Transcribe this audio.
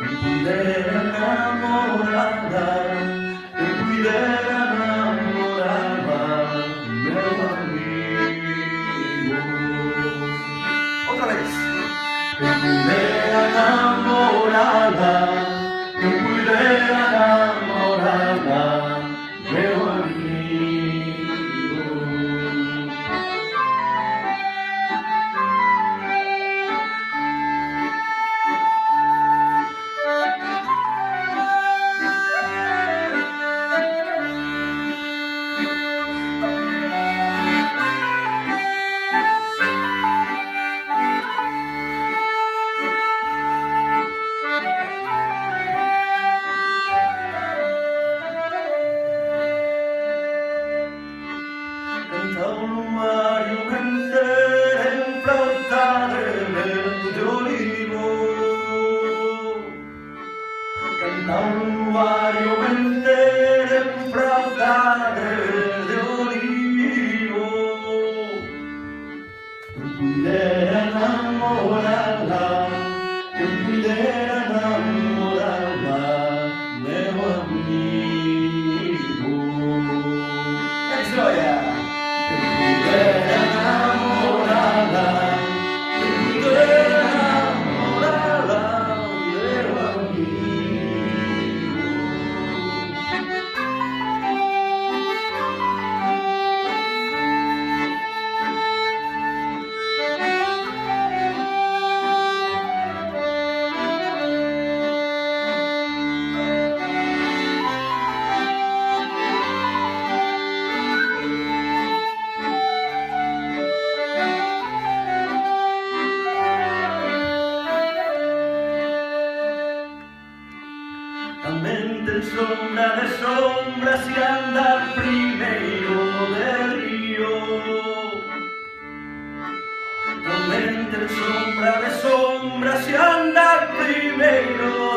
Puidera enamorada, que puidera enamorar meu amigo. Outra vez. Que puidera enamorada, que puidera enamorada meu amigo. Cantava no mar e o cantar enfrautada vento de olivo. Cantava no mar e o cantar enfrautada de olivo. Quem pudera namorá-la, quem pudera namorá-la, meu amigo. É isso aí. Puidera enamorada, que puidera enamorada, meu amigo. Também tem sombra de sombra se anda primeiro de rio. Também tem sombra de sombra se anda primeiro